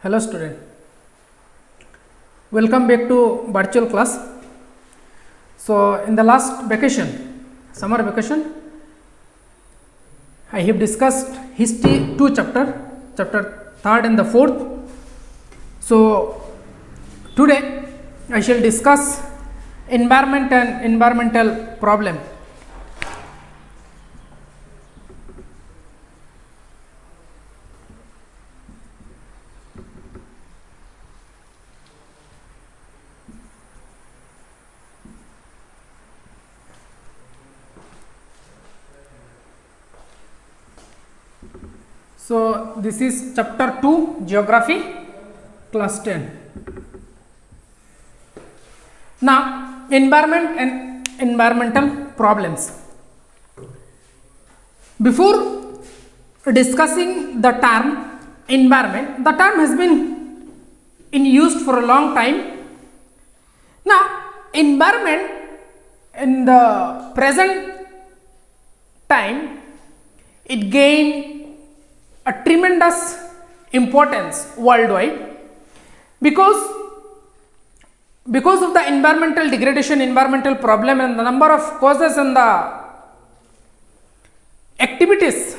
Hello student, welcome back to virtual class. So in the last vacation, summer vacation, I have discussed history 2 chapter 3rd and the 4th. So today I shall discuss environment and environmental problem. So this is chapter 2 geography class 10. Now environment and environmental problems. Before discussing the term environment, the term has been in use for a long time. Now environment in the present time, it gained a tremendous importance worldwide because of the environmental degradation, environmental problem, and the number of causes and the activities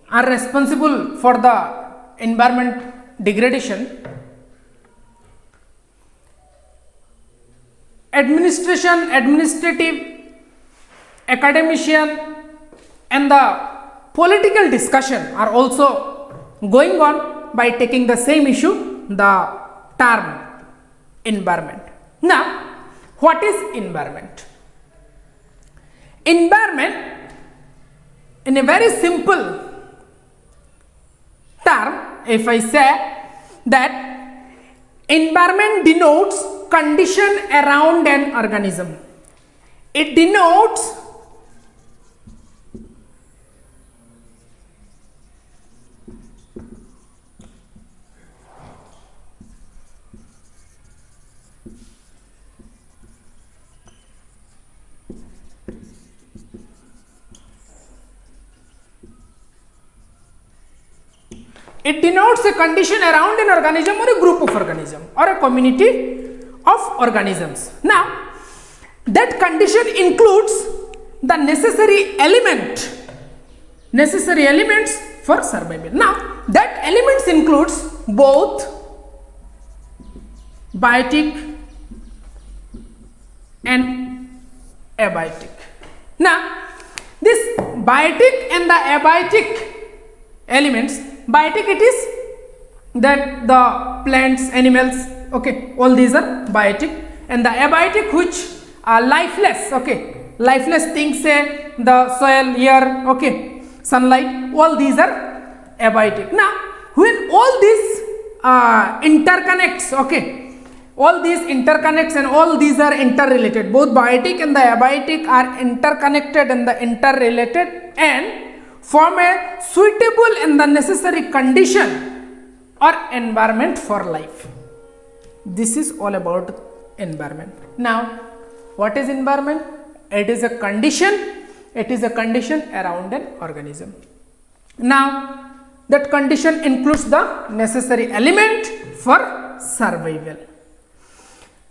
are responsible for the environment degradation. Administrative, academician, and the political discussion are also going on by taking the same issue, the term environment. Now, what is environment? Environment, in a very simple term, if I say that environment denotes condition around an organism. It denotes a condition around an organism or a group of organisms or a community of organisms. Now, that condition includes the necessary elements for survival. Now, that elements includes both biotic and abiotic. Now, this biotic and the abiotic elements, biotic it is that the plants, animals, okay, all these are biotic, and the abiotic which are lifeless, okay, lifeless things, say the soil, air, okay, sunlight, all these are abiotic. Now when all these interconnects, okay, all these interconnects and all these are interrelated, both biotic and the abiotic are interconnected and the interrelated and form a suitable and the necessary condition or environment for life. This is all about environment. Now, what is environment? It is a condition around an organism. Now, that condition includes the necessary element for survival.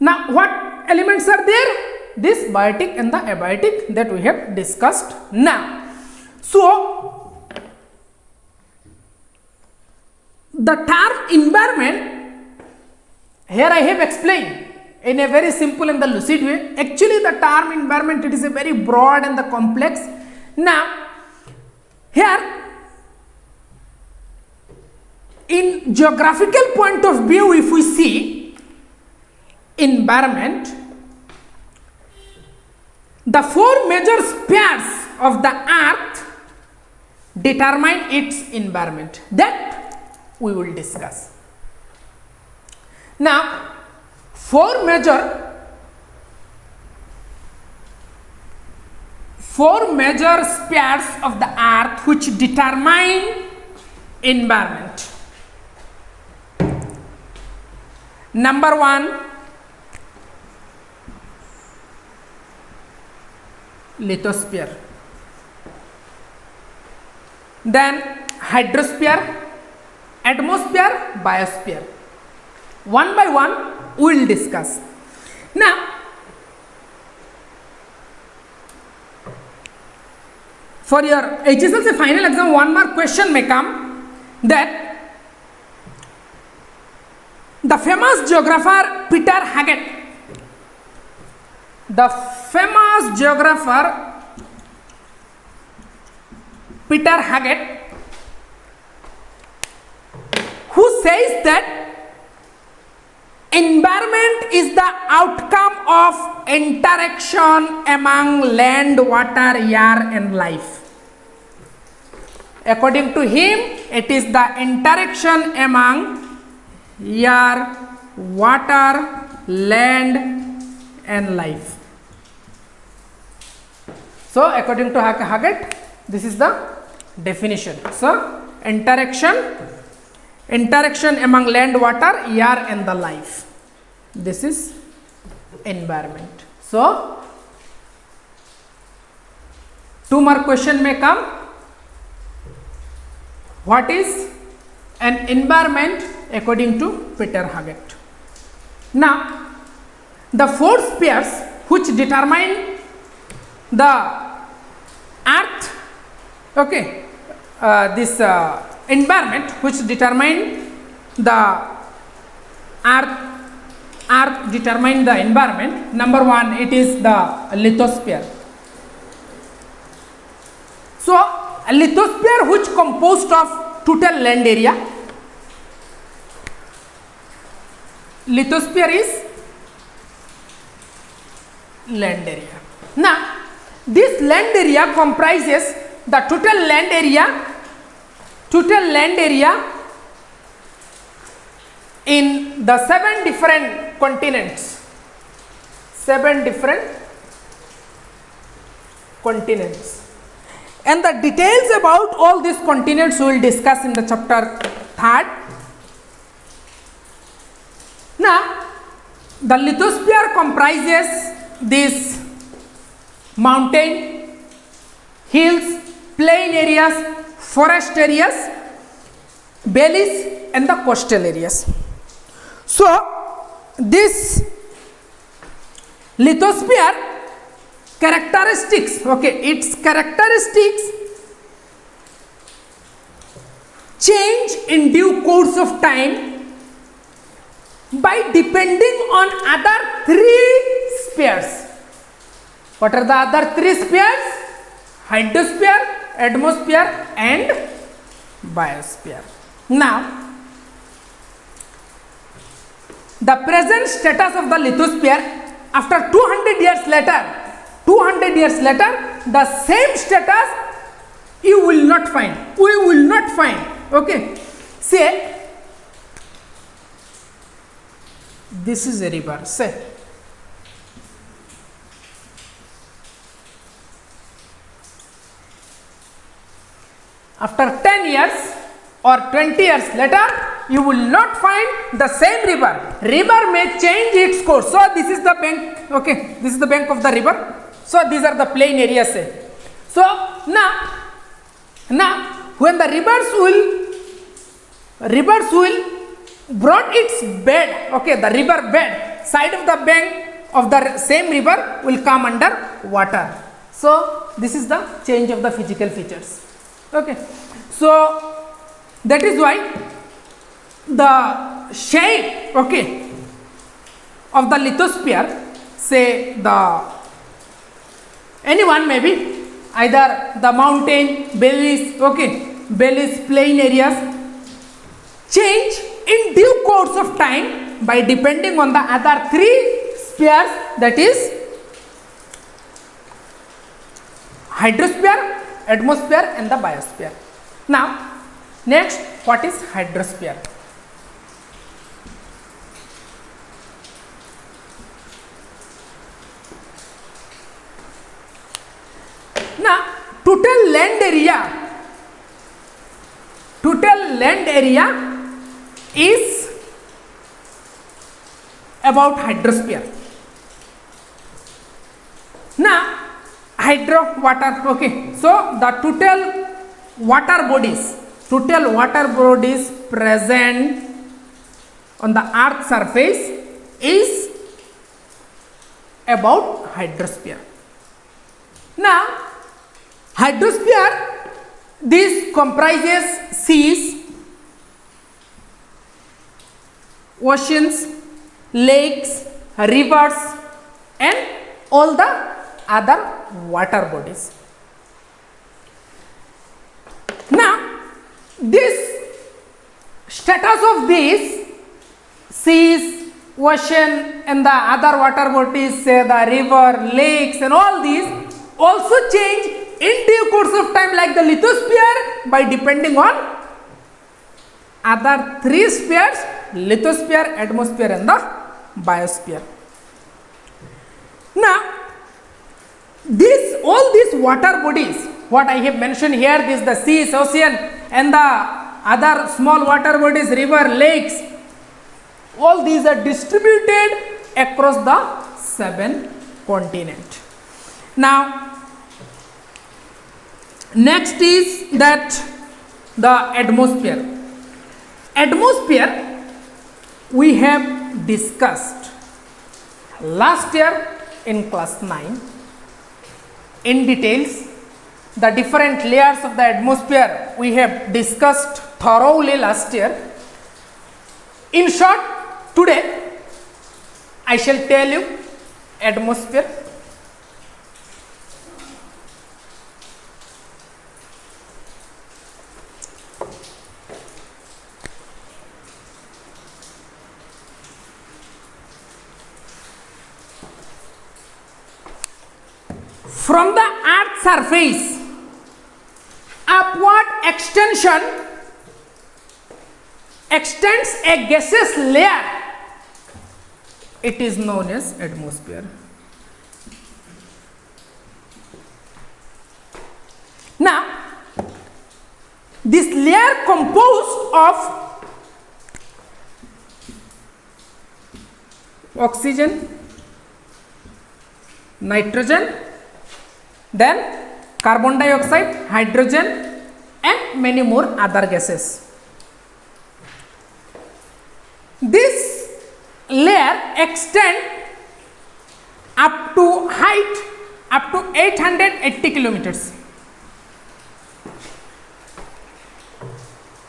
Now, what elements are there? This biotic and the abiotic that we have discussed now. So, the term environment, here I have explained in a very simple and the lucid way. Actually, the term environment, it is a very broad and the complex. Now, here in geographical point of view, if we see environment, the 4 major spheres of the earth determine its environment. That we will discuss. Now, 4 major spheres of the earth which determine environment. Number 1, lithosphere. Then hydrosphere, atmosphere, biosphere. One by one we will discuss. Now, for your HSLC final exam, one more question may come, that the famous geographer Peter Haggett, the famous geographer Peter Haggett, who says that environment is the outcome of interaction among land, water, air and life. According to him, it is the interaction among air, water, land and life. So according to Haggett, this is the definition. So interaction among land, water, air and the life. This is environment. So two more question may come. What is an environment according to Peter Haggett? Now, the four spheres which determine the earth, okay, this environment which determine the earth determine the environment. Number one, it is the lithosphere. So a lithosphere which composed of total land area. Lithosphere is land area. Now this land area comprises the total land area in the 7 different continents. 7 different continents. And the details about all these continents we will discuss in the chapter 3rd. Now, the lithosphere comprises these mountain, hills, plain areas, forest areas, valleys and the coastal areas. So, this lithosphere characteristics, okay, its characteristics change in due course of time by depending on other 3 spheres. What are the other 3 spheres? Hydrosphere, atmosphere and biosphere. Now, the present status of the lithosphere after 200 years later, the same status you will not find. We will not find. Okay. Say, this is a river. Say, after 10 years or 20 years later, you will not find the same river. River may change its course. So this is the bank. Okay, this is the bank of the river. So these are the plain areas. So now when the rivers will brought its bed, okay, the river bed, side of the bank of the same river will come under water. So this is the change of the physical features. Okay, so that is why the shape, okay, of the lithosphere, say anyone may be either the mountain, valleys, okay, valleys, plain areas, change in due course of time by depending on the other 3 spheres, that is hydrosphere, atmosphere and the biosphere. Now next, what is hydrosphere? Now total land area is about hydrosphere. Now hydro, water, okay, so the total water bodies total water bodies present on the earth surface is about hydrosphere. Now hydrosphere, this comprises seas, oceans, lakes, rivers and all the other water bodies. Now this status of these seas, ocean and the other water bodies, say the river, lakes and all these also change in due course of time like the lithosphere by depending on other three spheres: lithosphere, atmosphere and the biosphere. Now all these water bodies what I have mentioned here, this the seas, ocean and the other small water bodies, river, lakes, all these are distributed across the 7 continents. Now next is that the atmosphere. Atmosphere we have discussed last year in class 9 in details. The different layers of the atmosphere we have discussed thoroughly last year. In short, today I shall tell you atmosphere. From the earth surface, upward extension extends a gaseous layer. It is known as atmosphere. Now this layer composed of oxygen, nitrogen, then carbon dioxide, hydrogen and many more other gases. This layer extend up to height up to 880 kilometers.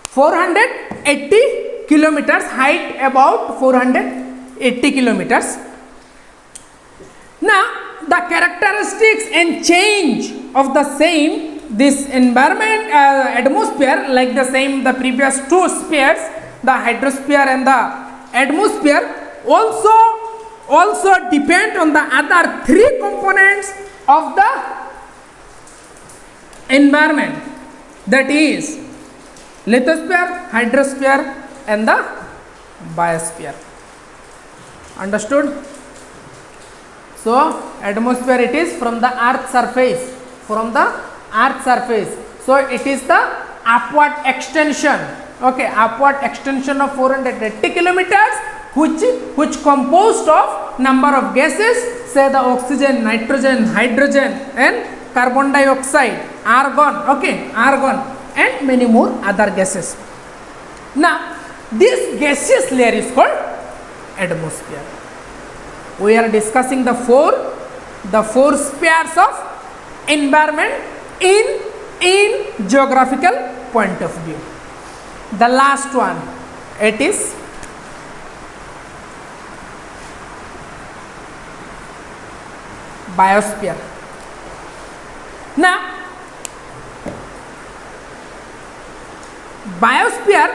480 kilometers height, about 480 kilometers. Now the characteristics and change of the same, this environment, atmosphere, like the same the previous two spheres, the hydrosphere and the atmosphere, also depend on the other three components of the environment, that is lithosphere, hydrosphere and the biosphere. Understood? So atmosphere, it is from the earth surface, so it is the upward extension, okay, upward extension of 480 kilometers which composed of number of gases, say the oxygen, nitrogen, hydrogen and carbon dioxide, argon, okay, argon and many more other gases. Now this gaseous layer is called atmosphere. We are discussing the four spheres of environment in geographical point of view. The last one, it is biosphere. Now biosphere,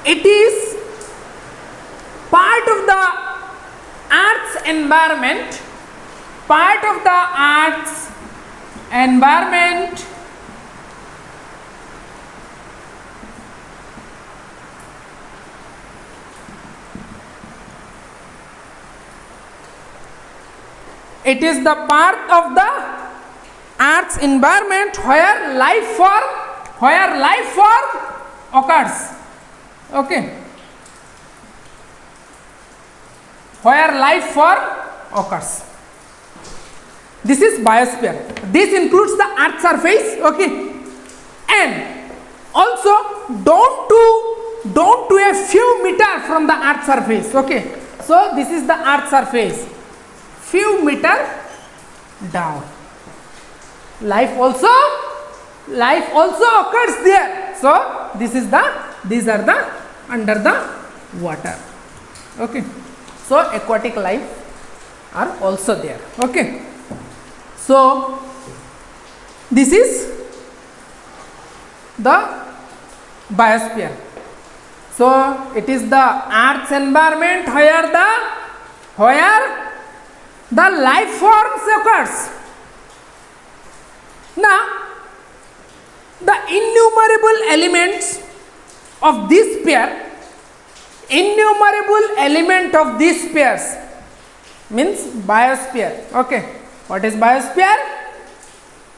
it is part of the Earth's environment, it is the part of the Earth's environment where life form occurs, okay, where life form occurs. This is biosphere. This includes the earth surface, okay, and also down to a few meter from the earth surface. Okay, so this is the earth surface, few meter down. Life also occurs there. So these are the under the water. Okay, so aquatic life are also there. Okay, so this is the biosphere. So it is the earth's environment where the life forms occurs. Now the innumerable elements of this pair, innumerable element of these pairs means biosphere. Okay, what is biosphere?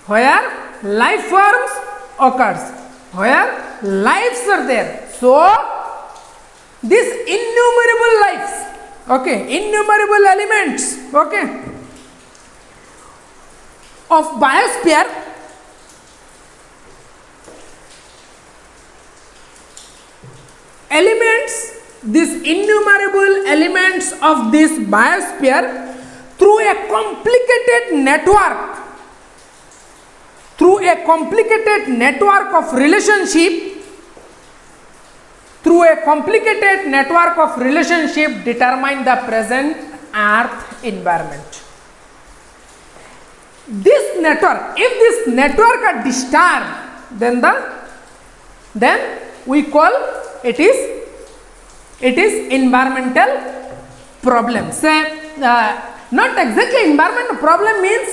Where life forms occurs, where lives are there. So these innumerable lives, okay, innumerable elements, okay, of biosphere elements, these innumerable elements of this biosphere through a complicated network of relationship determine the present earth environment. This network, if this network are disturbed, then we call it is environmental problem. Say not exactly environmental problem, means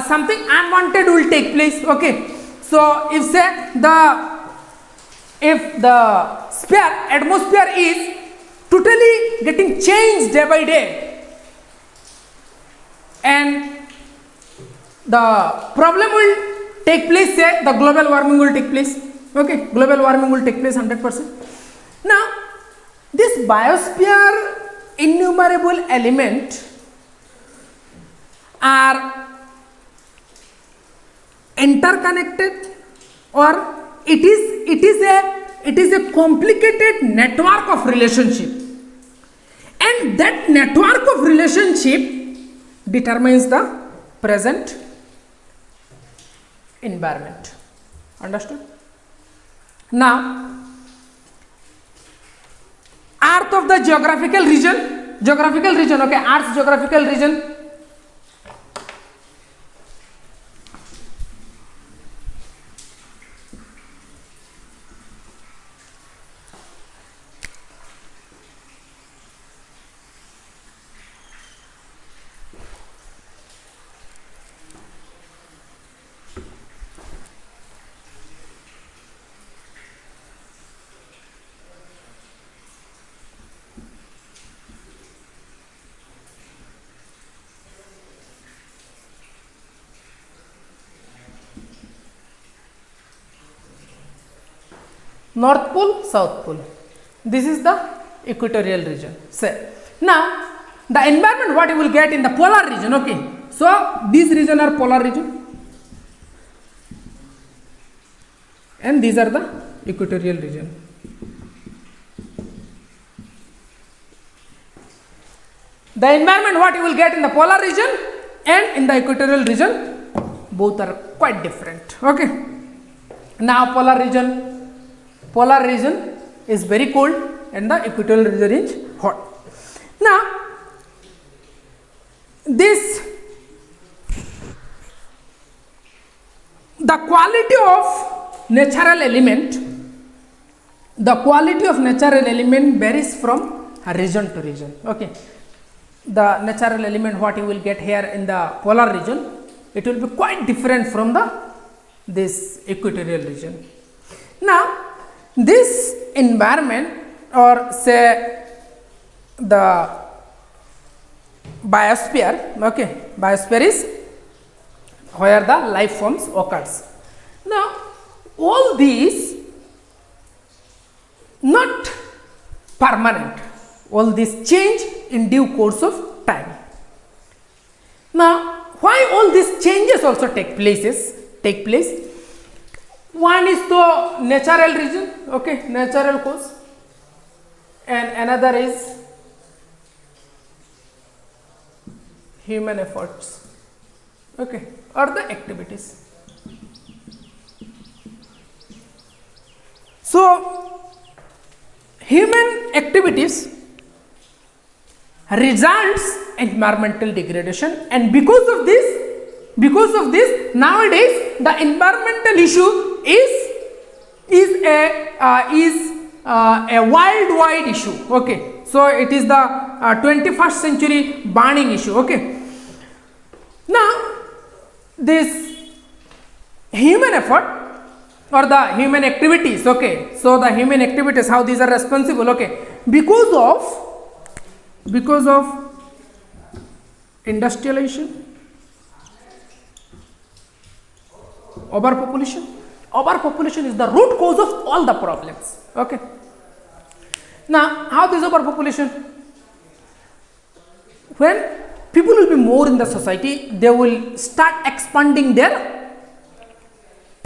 something unwanted will take place. Okay, so if the atmosphere is totally getting changed day by day, and the problem will take place, say the global warming will take place. Okay, global warming will take place 100%. Now this biosphere innumerable element are interconnected, or it is a complicated network of relationship, and that network of relationship determines the present environment. Understood? Now earth of the geographical region, okay, earth's geographical region. North Pole, South Pole. This is the equatorial region. Say, now the environment what you will get in the polar region. Okay, so these region are polar region, and these are the equatorial region. The environment what you will get in the polar region and in the equatorial region, both are quite different. Okay, now polar region is very cold and the equatorial region is hot. Now the quality of natural element varies from region to region. Okay, the natural element what you will get here in the polar region, it will be quite different from this equatorial region. Now this environment, or say the biosphere, okay, biosphere is where the life forms occurs. Now all these not permanent, all these change in due course of time. Now why all these changes also take place? One is the natural reason, okay, natural cause, and another is human efforts, okay, or the activities. So human activities results in environmental degradation, and because of this nowadays the environmental issue is a worldwide issue, okay. So it is the 21st century burning issue, okay. Now this human effort or the human activities, okay, so the human activities, how these are responsible, okay, because of industrialization, overpopulation is the root cause of all the problems, okay. Now how this overpopulation, when people will be more in the society, they will start expanding their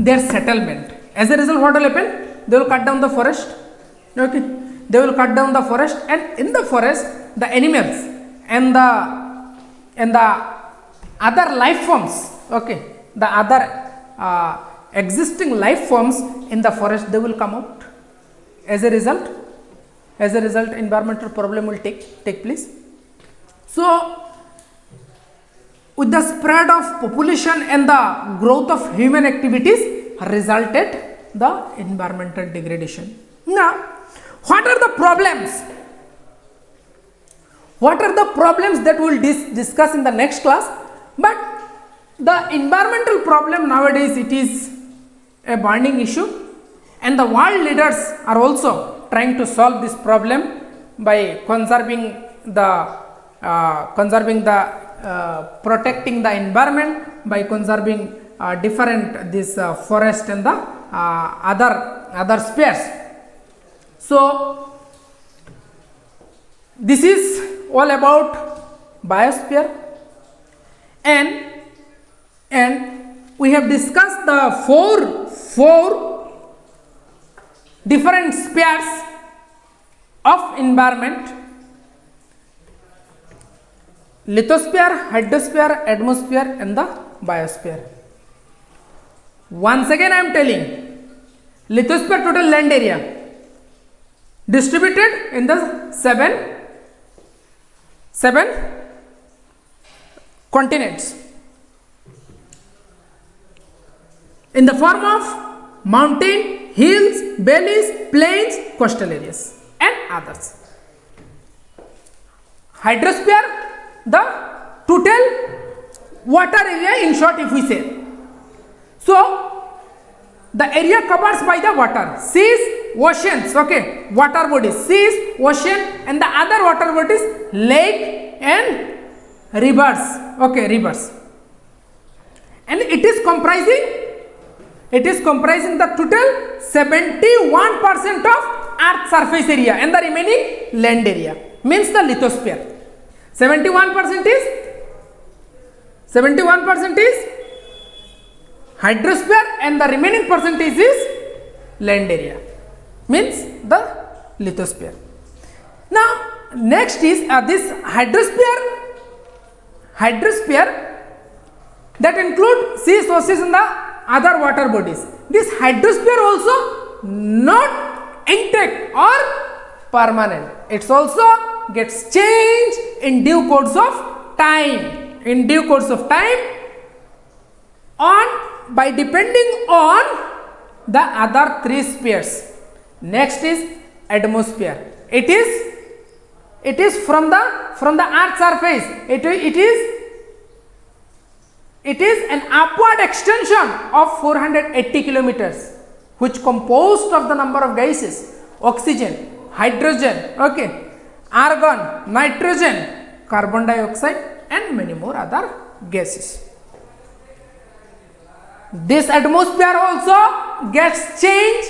settlement. As a result, what will happen? They will cut down the forest, okay, they will cut down the forest, and in the forest the animals and the other life forms, okay, the other existing life forms in the forest, they will come out. As a result environmental problem will take place. So with the spread of population and the growth of human activities resulted the environmental degradation. Now what are the problems that we will discuss in the next class, but the environmental problem nowadays, it is a burning issue, and the world leaders are also trying to solve this problem by protecting the environment, by conserving different this forest and the other spheres. So this is all about biosphere, and we have discussed the four different spheres of environment: lithosphere, hydrosphere, atmosphere, and the biosphere. Once again I am telling, lithosphere, total land area distributed in the seven continents in the form of mountain, hills, valleys, plains, coastal areas, and others. Hydrosphere, the total water area, in short, if we say. So the area covers by the water, seas, oceans, okay, water bodies, seas, ocean, and the other water bodies, lake and rivers, okay, rivers, and it is comprising the total 71% of earth surface area, and the remaining land area, means the lithosphere. 71% is hydrosphere, and the remaining percentage is land area, means the lithosphere. Now next is this hydrosphere that include seas, oceans, and the other water bodies. This hydrosphere also not intact or permanent, it's also gets changed in due course of time, by depending on the other three spheres. Next is atmosphere. It is from the earth surface, it is an upward extension of 480 kilometers, which composed of the number of gases: oxygen, hydrogen, okay, argon, nitrogen, carbon dioxide, and many more other gases. This atmosphere also gets changed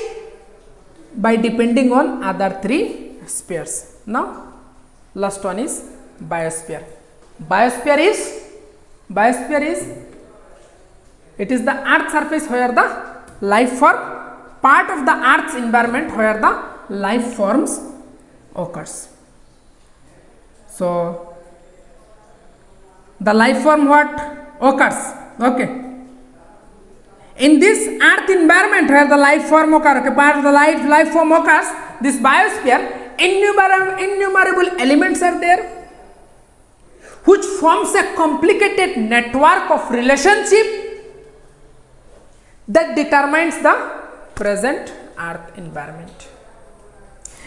by depending on other three spheres. Now last one is biosphere. Biosphere is it is the earth surface where the life form, part of the earth's environment where the life forms occurs. So the life form what occurs, okay, in this earth environment where the life form occurs, okay, part of the life form occurs, this biosphere, innumerable elements are there which forms a complicated network of relationship that determines the present earth environment.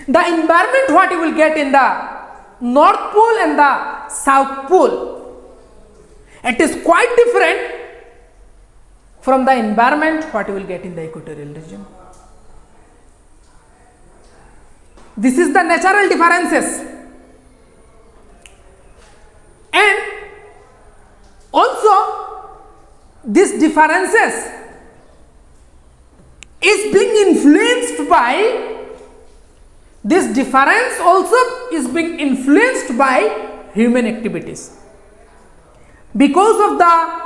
The environment what you will get in the North Pole and the South Pole, it is quite different from the environment what you will get in the equatorial region. This is the natural differences, and also these differences is being influenced by, this difference also is being influenced by human activities. Because of the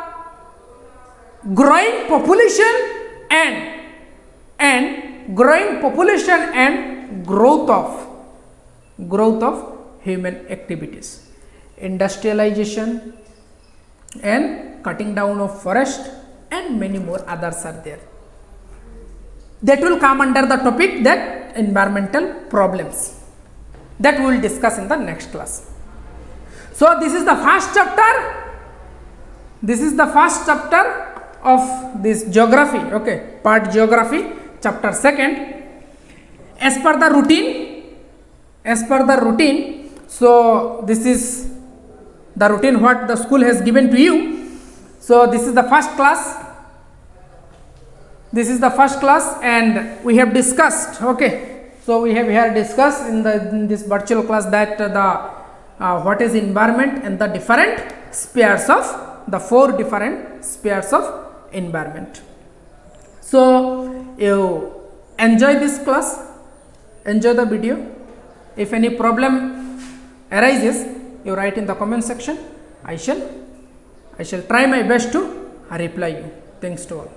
growing population and growth of human activities, industrialization and cutting down of forest and many more others are there. That will come under the topic that environmental problems, that we will discuss in the next class. So this is the first chapter. This is the first chapter of this geography, okay, part geography, chapter 2nd. As per the routine, so this is the routine what the school has given to you. So this is the first class. This is the first class, and we have discussed, okay, so we have here discussed in this virtual class that the what is environment and the different spheres of the 4 different spheres of environment. So you enjoy this class, enjoy the video. If any problem arises, you write in the comment section. I shall try my best to reply you. Thanks to all.